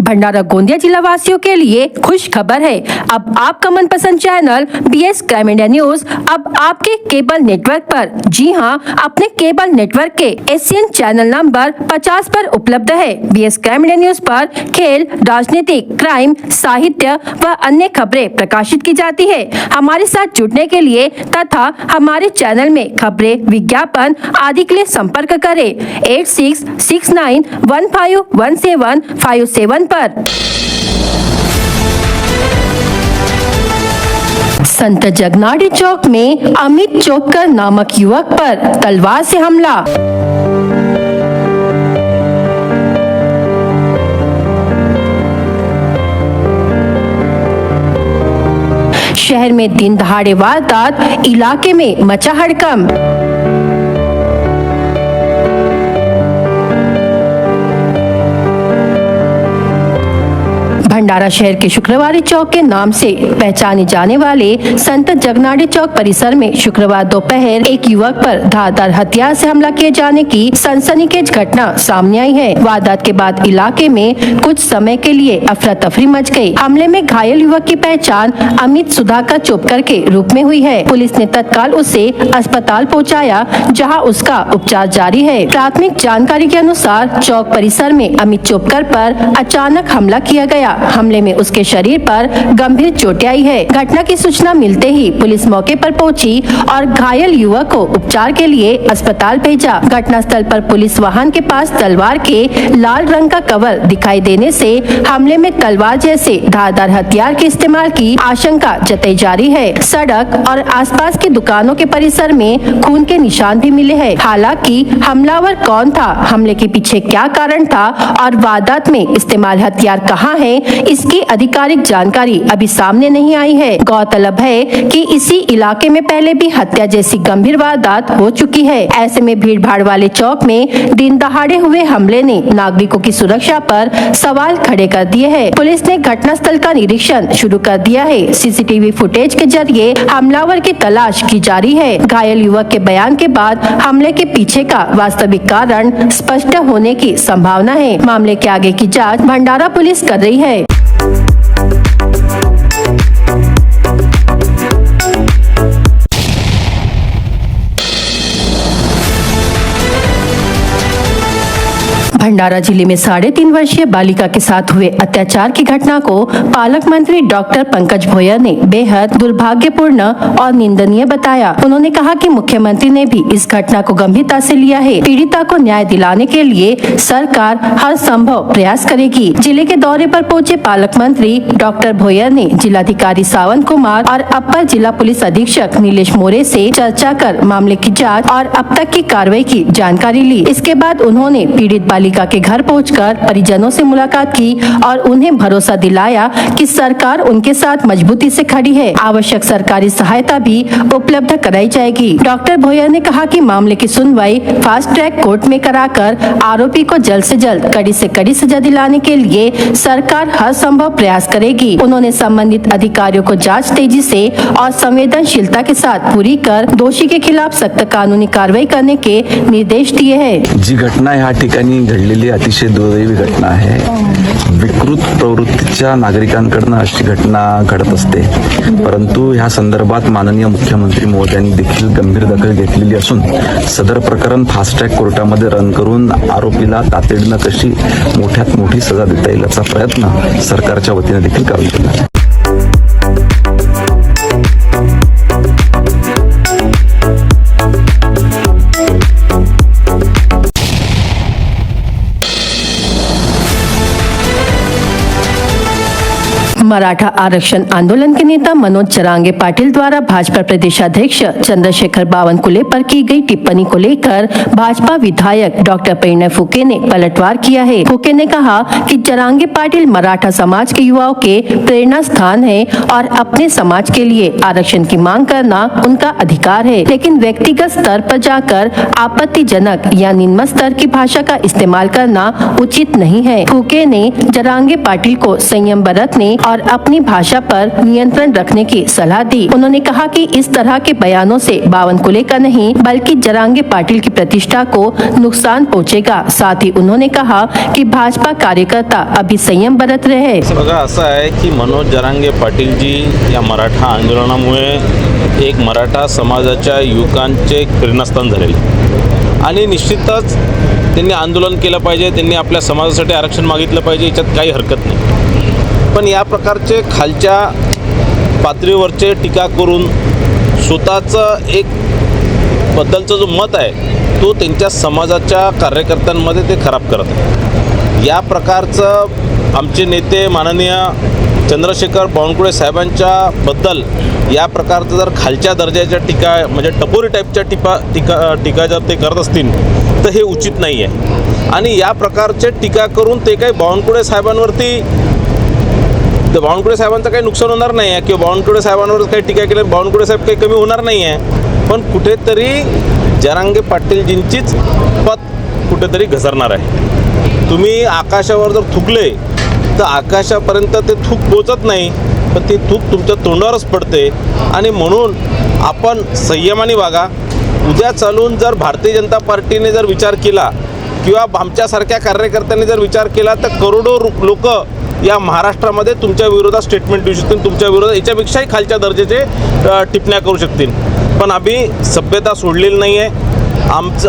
भंडारा गोंदिया जिला वासियों के लिए खुश खबर है। अब आपका मनपसंद channel BS crime India news अब आपके केबल नेटवर्क पर, जी हां, अपने केबल नेटवर्क के एशियन चैनल नंबर 50 पर उपलब्ध है। BS क्राइम इंडिया न्यूज पर खेल, राजनीतिक, क्राइम, साहित्य व अन्य खबरें प्रकाशित की जाती है। हमारे साथ जुड़ने के लिए तथा हमारे चैनल में खबरें, विज्ञापन आदि के लिए संपर्क करें 8669151757 पर। संत जगनाड़ी चौक में अमित चोपकर नामक युवक पर तलवार से हमला। शहर में दिन दहाड़े वारदात, इलाके में मचा हड़कंप। भंडारा शहर के शुक्रवारी चौक के नाम से पहचाने जाने वाले संत जगनाड़ी चौक परिसर में शुक्रवार दोपहर एक युवक पर धारदार हथियार से हमला किए जाने की सनसनीखेज घटना सामने आई है। वारदात के बाद इलाके में कुछ समय के लिए अफरा तफरी मच गई। हमले में घायल युवक की पहचान अमित सुधाकर चोपकर के रूप में हुई है। पुलिस ने तत्काल उसे अस्पताल पहुँचाया, जहाँ उसका उपचार जारी है। प्राथमिक जानकारी के अनुसार चौक परिसर में अमित चोपकर पर अचानक हमला किया गया। हमले में उसके शरीर पर गंभीर चोटें आई है। घटना की सूचना मिलते ही पुलिस मौके पर पहुंची और घायल युवक को उपचार के लिए अस्पताल भेजा। घटनास्थल पर पुलिस वाहन के पास तलवार के लाल रंग का कवर दिखाई देने से हमले में तलवार जैसे धारदार हथियार के इस्तेमाल की आशंका जताई जा रही है। सड़क और आसपास की दुकानों के परिसर में खून के निशान भी मिले हैं। हालांकि हमलावर कौन था, हमले के पीछे क्या कारण था और वारदात में इस्तेमाल हथियार कहाँ है, इसकी आधिकारिक जानकारी अभी सामने नहीं आई है। गौरतलब है कि इसी इलाके में पहले भी हत्या जैसी गंभीर वारदात हो चुकी है। ऐसे में भीड़ भाड़ वाले चौक में दिन दहाड़े हुए हमले ने नागरिकों की सुरक्षा पर सवाल खड़े कर दिए हैं। पुलिस ने घटनास्थल का निरीक्षण शुरू कर दिया है। CCTV फुटेज के जरिए हमलावर की तलाश की जा रही है। घायल युवक के बयान के बाद हमले के पीछे का वास्तविक कारण स्पष्ट होने की संभावना है। मामले के आगे की जाँच भंडारा पुलिस कर रही है। भंडारा जिले में 3.5 वर्षीय बालिका के साथ हुए अत्याचार की घटना को पालक मंत्री डॉक्टर पंकज भोयर ने बेहद दुर्भाग्यपूर्ण और निंदनीय बताया। उन्होंने कहा कि मुख्यमंत्री ने भी इस घटना को गंभीरता से लिया है। पीड़िता को न्याय दिलाने के लिए सरकार हर संभव प्रयास करेगी। जिले के दौरे पर पहुंचे पालक मंत्री डॉक्टर भोयर ने जिलाधिकारी सावंत कुमार और अपर जिला पुलिस अधीक्षक नीलेश मोरे से चर्चा कर मामले की जाँच और अब तक की कार्रवाई की जानकारी ली। इसके बाद उन्होंने पीड़ित बालिका के घर पहुंचकर परिजनों से मुलाकात की और उन्हें भरोसा दिलाया कि सरकार उनके साथ मजबूती से खड़ी है। आवश्यक सरकारी सहायता भी उपलब्ध कराई जाएगी। डॉक्टर भोयर ने कहा कि मामले की सुनवाई फास्ट ट्रैक कोर्ट में कराकर आरोपी को जल्द से जल्द कड़ी से कड़ी सजा दिलाने के लिए सरकार हर संभव प्रयास करेगी। उन्होंने संबंधित अधिकारियों को जाँच तेजी से और संवेदनशीलता के साथ पूरी कर दोषी के खिलाफ सख्त कानूनी कार्रवाई करने के निर्देश दिए हैं। जी घटना या ठिकाणी घडलेली अतिशय दुर्दैवी घटना आहे। विकृत प्रवृत्तीच्या नागरिकांकडून अशी घटना घडत असते, परंतु ह्या संदर्भात माननीय मुख्यमंत्री महोदयांनी देखील गंभीर दखल घेतलेली असून सदर प्रकरण फास्ट ट्रॅक कोर्टामध्ये रन करून आरोपीला तातडीनं कशी मोठ्यात मोठी सजा देता येईल याचा प्रयत्न सरकारच्या वतीने देखील करण्यात येणार आहे। मराठा आरक्षण आंदोलन के नेता मनोज जरांगे पाटिल द्वारा भाजपा प्रदेशाध्यक्ष चंद्रशेखर बावनकुले पर की गई टिप्पणी को लेकर भाजपा विधायक डॉक्टर परिणय फुके ने पलटवार किया है। फुके ने कहा कि जरांगे पाटिल मराठा समाज के युवाओं के प्रेरणा स्थान है और अपने समाज के लिए आरक्षण की मांग करना उनका अधिकार है, लेकिन व्यक्तिगत स्तर पर जाकर आपत्तिजनक या निम्न स्तर की भाषा का इस्तेमाल करना उचित नहीं है। फुके ने जरांगे पाटिल को संयम बरतने और और अपनी भाषा पर नियंत्रण रखने की सलाह दी। उन्होंने कहा कि इस तरह के बयानों से बावनकुले का नहीं बल्कि जरांगे पाटिल की प्रतिष्ठा को नुकसान पहुंचेगा। साथ ही उन्होंने कहा कि भाजपा कार्यकर्ता अभी संयम बरत रहे। बघा असं आहे की मनोज जरांगे पाटील जी या मराठा आंदोलनामुळे एक मराठा समाजाच्या युवकांचे एक प्रेरणास्थान झालेले आणि निश्चितच त्यांनी आंदोलन केलं पाहिजे, त्यांनी आपल्या समाजासाठी आरक्षण मागितलं पाहिजे, याच्यात काही हरकत नाही। पण या प्रकारचे खालच्या पातळीवरचे टीका करून स्वतःचं एक बद्दलचं जो मत आहे तो त्यांच्या समाजाच्या कार्यकर्त्यांमध्ये ते खराब करत आहे। या प्रकारचं आमचे नेते माननीय चंद्रशेखर बावनकुळे साहेबांच्या बद्दल या प्रकारचं जर खालच्या दर्जाच्या टीका म्हणजे टपोरी टाईपच्या टीका जर ते करत असतील तर हे उचित नाही आहे। आणि या प्रकारचे टीका करून ते काही बावनकुळे साहेबांवरती बावनकुळे साहेबांचं काही नुकसान होणार नाही आहे किंवा बावनकुळे साहेबांवर काही टीका केली बावनकुळे साहेब काही कमी होणार नाही आहे, पण कुठेतरी जरांगे पाटीलजींचीच पत कुठेतरी घसरणार आहे। तुम्ही आकाशावर जर थुकले तर आकाशापर्यंत ते थूक पोचत नाही, पण ती थूक तुमच्या तोंडावरच पडते। आणि म्हणून आपण संयमाने वागा। उद्या चालून जर भारतीय जनता पार्टीने जर विचार केला किंवा आमच्यासारख्या कार्यकर्त्यांनी जर विचार केला तर करोडो लोक या महाराष्ट्रामध्ये तुमच्या विरोधात स्टेटमेंट देऊ शकतील, तुमच्या विरोधात याच्यापेक्षाही खालच्या दर्जाचे टिप्पण्या करू शकतील। पण आम्ही सभ्यता सोडलेली नाही आहे,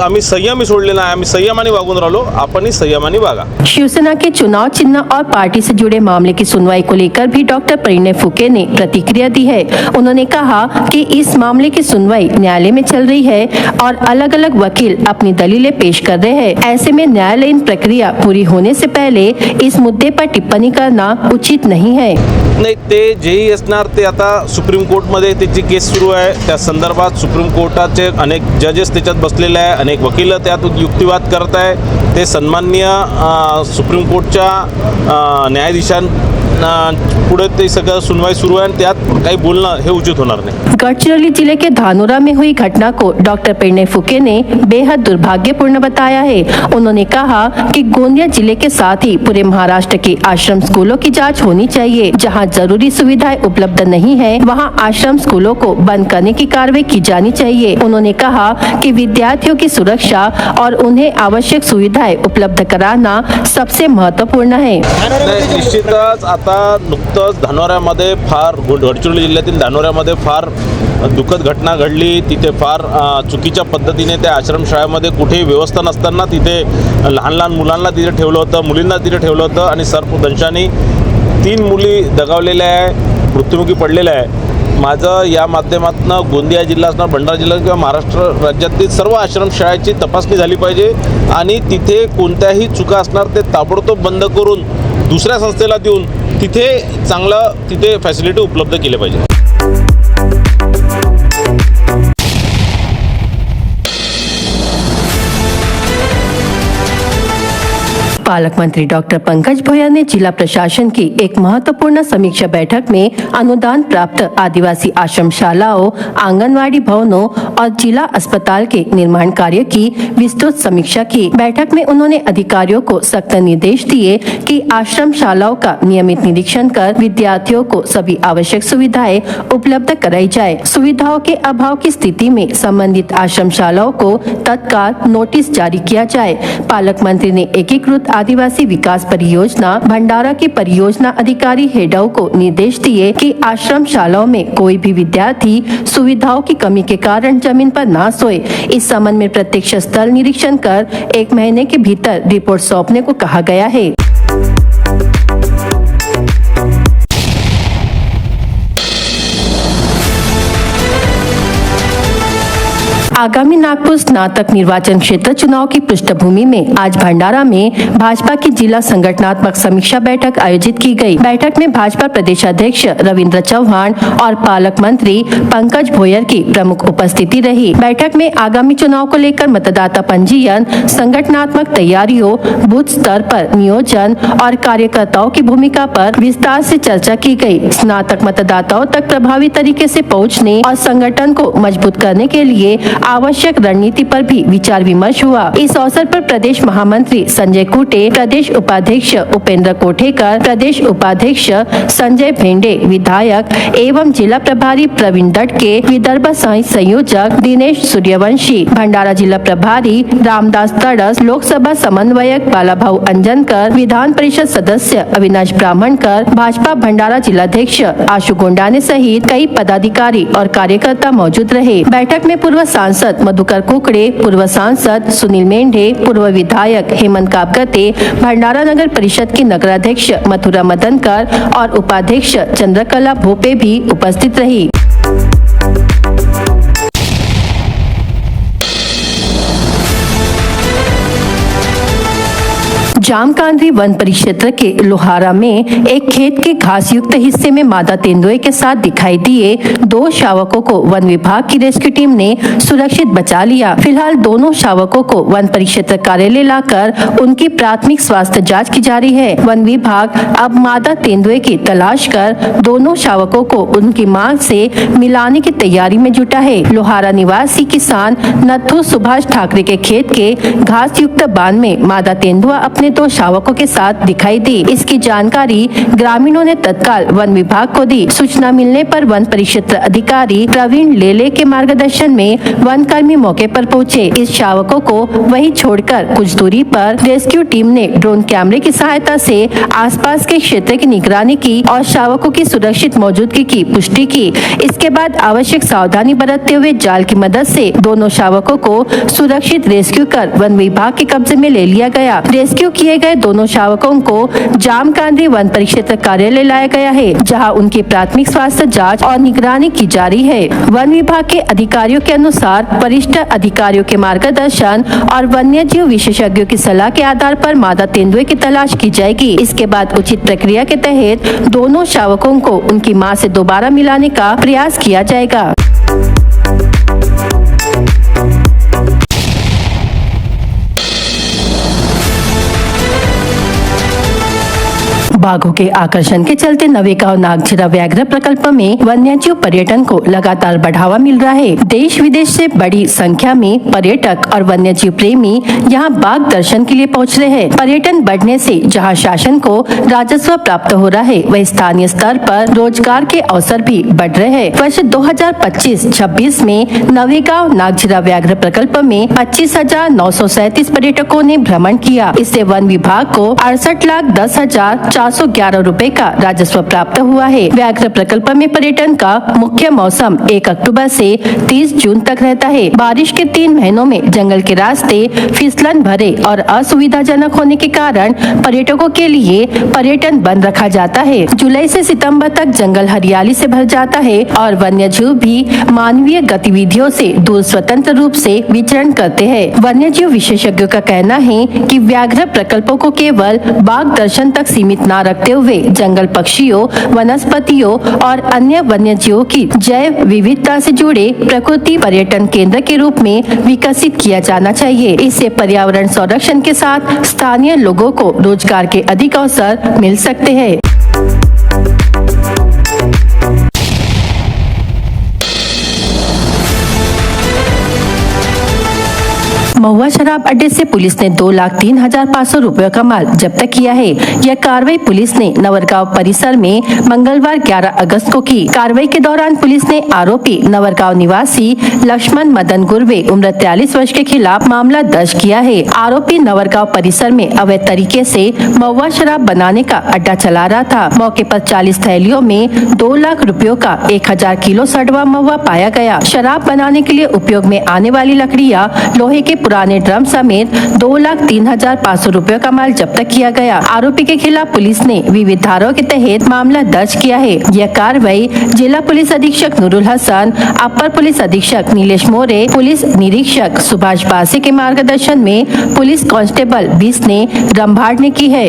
आम्ही संयमी सोडलेला आहे, आम्ही संयमाने वागून राहिलो, आपणही संयमाने वागा। शिवसेना के चुनाव चिन्ह और पार्टी से जुड़े मामले की सुनवाई को लेकर भी डॉक्टर परिणय फुके ने प्रतिक्रिया दी है। उन्होंने कहा कि इस मामले की सुनवाई न्यायालय में चल रही है और अलग अलग वकील अपनी दलीलें पेश कर रहे हैं। ऐसे में न्यायालयीन प्रक्रिया पूरी होने से पहले इस मुद्दे पर टिप्पणी करना उचित नहीं है। नाही, ते जेही असणार ते आता सुप्रीम कोर्टमध्ये त्याची केस सुरू आहे। त्या संदर्भात सुप्रीम कोर्टाचे अनेक जजेस त्याच्यात बसलेले आहे, अनेक वकील त्यात युक्तिवाद करत आहे। ते सन्माननीय सुप्रीम कोर्टच्या पुढे ते सगळं सुनवाई सुरू आहे, त्यात काही बोलणं हे उचित होणार नाही। गढ़चिरौली जिले के धानोरा में हुई घटना को डॉक्टर परिणय फुके ने बेहद दुर्भाग्यपूर्ण बताया है। उन्होंने कहा कि गोंदिया जिले के साथ ही पूरे महाराष्ट्र के आश्रम स्कूलों की जांच होनी चाहिए। जहां जरूरी सुविधाएं उपलब्ध नहीं है वहां आश्रम स्कूलों को बंद करने की कार्रवाई की जानी चाहिए। उन्होंने कहा कि विद्यार्थियों की सुरक्षा और उन्हें आवश्यक सुविधाएं उपलब्ध कराना सबसे महत्वपूर्ण है। निश्चितच आता नुकतंच धानोऱ्यामध्ये फार गडचिरोली जिल्ह्यातील धानोऱ्यामध्ये फार दुःखद घटना घडली। तिथे फार चुकीच्या पद्धतीने त्या आश्रमशाळेमध्ये कुठेही व्यवस्था नसताना तिथे लहान लहान मुलांना तिथे ठेवलं होतं, मुलींना तिथे ठेवलं होतं आणि सर्पदंशाने 3 मुली दगावलेल्या आहे, मृत्युमुखी पडलेल्या आहे। माझं या माध्यमातून गोंदिया जिल्हा असणार, भंडारा जिल्हा किंवा महाराष्ट्र राज्यातील सर्व आश्रमशाळेची तपासणी झाली पाहिजे आणि तिथे कोणत्याही चुका असणार ते ताबडतोब बंद करून दुसऱ्या संस्थेला देऊन तिथे तिथे फॅसिलिटी उपलब्ध केले पाहिजे। पालक मंत्री डॉक्टर पंकज भोयर ने जिला प्रशासन की एक महत्वपूर्ण समीक्षा बैठक में अनुदान प्राप्त आदिवासी आश्रमशालाओं, आंगनवाड़ी भवनों और जिला अस्पताल के निर्माण कार्य की विस्तृत समीक्षा की। बैठक में उन्होंने अधिकारियों को सख्त निर्देश दिए कि आश्रमशालाओं का नियमित निरीक्षण कर विद्यार्थियों को सभी आवश्यक सुविधाएं उपलब्ध कराई जाए। सुविधाओं के अभाव की स्थिति में संबंधित आश्रमशालाओं को तत्काल नोटिस जारी किया जाए। पालक मंत्री ने एकीकृत आदिवासी विकास परियोजना भंडारा के परियोजना अधिकारी हेडों को निर्देश दिए कि आश्रमशालाओं में कोई भी विद्यार्थी सुविधाओं की कमी के कारण जमीन पर ना सोए। इस संबंध में प्रत्यक्ष स्थल निरीक्षण कर 1 महीने के भीतर रिपोर्ट सौंपने को कहा गया है। आगामी नागपुर स्नातक निर्वाचन क्षेत्र चुनाव की पृष्ठभूमि में आज भंडारा में भाजपा की जिला संगठनात्मक समीक्षा बैठक आयोजित की गई। बैठक में भाजपा प्रदेशाध्यक्ष रविंद्र चौहान और पालक मंत्री पंकज भोयर की प्रमुख उपस्थिति रही। बैठक में आगामी चुनाव को लेकर मतदाता पंजीयन, संगठनात्मक तैयारियों, बूथ स्तर पर नियोजन और कार्यकर्ताओं की भूमिका पर विस्तार से चर्चा की गई। स्नातक मतदाताओं तक प्रभावी तरीके से पहुंचने और संगठन को मजबूत करने के लिए आवश्यक रणनीति पर भी विचार विमर्श हुआ। इस अवसर पर प्रदेश महामंत्री संजय कुटे, प्रदेश उपाध्यक्ष उपेंद्र कोठेकर, प्रदेश उपाध्यक्ष संजय भेंडे, विधायक एवं जिला प्रभारी प्रवीण दटके, विदर्भ सह संयोजक दिनेश सूर्यवंशी, भंडारा जिला प्रभारी रामदास तड़स, लोकसभा समन्वयक बालाभाऊ अंजनकर, विधान परिषद सदस्य अविनाश ब्राह्मणकर, भाजपा भंडारा जिलाध्यक्ष आशु गोंडाने सहित कई पदाधिकारी और कार्यकर्ता मौजूद रहे। बैठक में पूर्व सांसद मधुकर कुकड़े, पूर्व सांसद सुनील मेंढे, पूर्व विधायक हेमंत कापगते, भंडारा नगर परिषद की नगराध्यक्ष मथुरा मदनकर और उपाध्यक्ष चंद्रकला भोपे भी उपस्थित रही। जामकांदरी वन परिक्षेत्र के लोहारा में एक खेत के घास युक्त हिस्से में मादा तेंदुए के साथ दिखाई दिए 2 शावकों को वन विभाग की रेस्क्यू टीम ने सुरक्षित बचा लिया। फिलहाल दोनों शावकों को वन परिक्षेत्र कार्यालय लाकर उनकी प्राथमिक स्वास्थ्य जांच की जा रही है। वन विभाग अब मादा तेंदुए की तलाश कर दोनों शावकों को उनकी मां से मिलाने की तैयारी में जुटा है। लोहारा निवासी किसान नथु सुभाष ठाकरे के खेत के घास युक्त बांध में मादा तेंदुआ अपने 2 शावकों के साथ दिखाई दी। इसकी जानकारी ग्रामीणों ने तत्काल वन विभाग को दी। सूचना मिलने पर वन परिक्षेत्र अधिकारी प्रवीण लेले के मार्गदर्शन में वन कर्मी मौके पर पहुंचे। इस शावकों को वहीं छोड़कर कुछ दूरी पर रेस्क्यू टीम ने ड्रोन कैमरे की सहायता से आसपास के क्षेत्र की निगरानी की और शावकों की सुरक्षित मौजूदगी की पुष्टि की। इसके बाद आवश्यक सावधानी बरतते हुए जाल की मदद से दोनों शावकों को सुरक्षित रेस्क्यू कर वन विभाग के कब्जे में ले लिया गया। रेस्क्यू किए गए दोनों शावकों को जामकांदरी वन परिक्षेत्र कार्यालय लाया गया है, जहां उनकी प्राथमिक स्वास्थ्य जांच और निगरानी की जा रही है। वन विभाग के अधिकारियों के अनुसार वरिष्ठ अधिकारियों के मार्गदर्शन और वन्य जीव विशेषज्ञों की सलाह के आधार पर मादा तेंदुए की तलाश की जाएगी। इसके बाद उचित प्रक्रिया के तहत दोनों शावकों को उनकी मां से दोबारा मिलाने का प्रयास किया जाएगा। बाघों के आकर्षण के चलते नवेगांव नागझिरा व्याघ्र प्रकल्प में वन्यजीव पर्यटन को लगातार बढ़ावा मिल रहा है। देश विदेश से बड़ी संख्या में पर्यटक और वन्यजीव प्रेमी यहां बाघ दर्शन के लिए पहुंच रहे हैं। पर्यटन बढ़ने से जहां शासन को राजस्व प्राप्त हो रहा है, वहीं स्थानीय स्तर पर रोजगार के अवसर भी बढ़ रहे हैं। वर्ष 2025-26 में नवेगांव नागझिरा व्याघ्र प्रकल्प में 25,937 पर्यटकों ने भ्रमण किया। इससे वन विभाग को 68,10,411 रुपए का राजस्व प्राप्त हुआ है। व्याघ्र प्रकल्प में पर्यटन का मुख्य मौसम 1 अक्टूबर से 30 जून तक रहता है। बारिश के 3 महीनों में जंगल के रास्ते फिसलन भरे और असुविधाजनक होने के कारण पर्यटकों के लिए पर्यटन बंद रखा जाता है। जुलाई से सितंबर तक जंगल हरियाली से भर जाता है और वन्यजीव भी मानवीय गतिविधियों से दूर स्वतंत्र रूप से विचरण करते हैं। वन्यजीव विशेषज्ञों का कहना है कि व्याघ्र प्रकल्पों को केवल बाघ दर्शन तक सीमित न रखते हुए जंगल पक्षियों, वनस्पतियों और अन्य वन्यजीवों की जैव विविधता से जुड़े प्रकृति पर्यटन केंद्र के रूप में विकसित किया जाना चाहिए। इससे पर्यावरण संरक्षण के साथ स्थानीय लोगों को रोजगार के अधिक अवसर मिल सकते हैं। महुआ शराब अड्डे से पुलिस ने 2,03,500 रुपयों का माल जब्त किया है। यह कार्रवाई पुलिस ने नवरगांव परिसर में मंगलवार 11 अगस्त को की। कार्रवाई के दौरान पुलिस ने आरोपी नवरगांव निवासी लक्ष्मण मदन गुर्वे उम्र 43 वर्ष के खिलाफ मामला दर्ज किया है। आरोपी नवरगांव परिसर में अवैध तरीके से महुआ शराब बनाने का अड्डा चला रहा था। मौके पर 40 थैलियों में 2 लाख रुपयों का 1000 किलो सड़वा महुआ पाया गया। शराब बनाने के लिए उपयोग में आने वाली लकड़ियां, लोहे के पुराने ड्रम समेत 2,03,500 रुपयों का माल जब्त किया गया। आरोपी के खिलाफ पुलिस ने विविध धाराओं के तहत मामला दर्ज किया है। यह कार्रवाई जिला पुलिस अधीक्षक नूरुल हसन, अपर पुलिस अधीक्षक नीलेश मोरे, पुलिस निरीक्षक सुभाष बासे के मार्गदर्शन में पुलिस कांस्टेबल 20 ने रंभाड़ ने की है।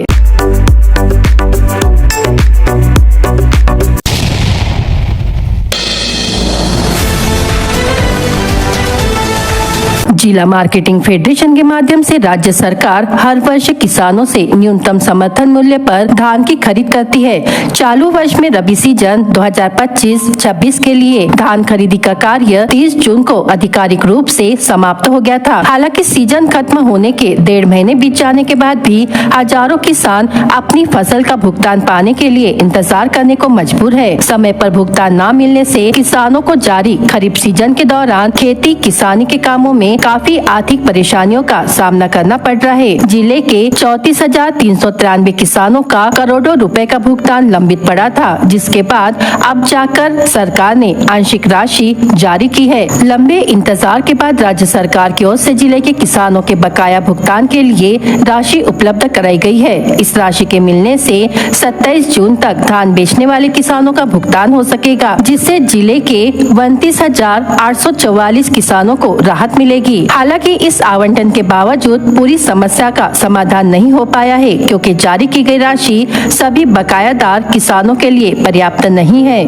जिला मार्केटिंग फेडरेशन के माध्यम से राज्य सरकार हर वर्ष किसानों से न्यूनतम समर्थन मूल्य पर धान की खरीद करती है। चालू वर्ष में रबी सीजन 2025-26 के लिए धान खरीदी का कार्य 30 जून को आधिकारिक रूप से समाप्त हो गया था। हालांकि सीजन खत्म होने के 1.5 महीने बीत जाने के बाद भी हजारों किसान अपनी फसल का भुगतान पाने के लिए इंतजार करने को मजबूर है। समय पर भुगतान न मिलने से किसानों को जारी खरीफ सीजन के दौरान खेती किसानी के कामों में काफी आर्थिक परेशानियों का सामना करना पड़ रहा है। जिले के 34,393 किसानों का करोड़ों रुपए का भुगतान लंबित पड़ा था, जिसके बाद अब जाकर सरकार ने आंशिक राशि जारी की है। लंबे इंतजार के बाद राज्य सरकार की ओर से जिले के किसानों के बकाया भुगतान के लिए राशि उपलब्ध कराई गई है। इस राशि के मिलने से 27 जून तक धान बेचने वाले किसानों का भुगतान हो सकेगा, जिससे जिले के 32,844 किसानों को राहत मिलेगी। हालांकि इस आवंटन के बावजूद पूरी समस्या का समाधान नहीं हो पाया है, क्योंकि जारी की गई राशि सभी बकायादार किसानों के लिए पर्याप्त नहीं है।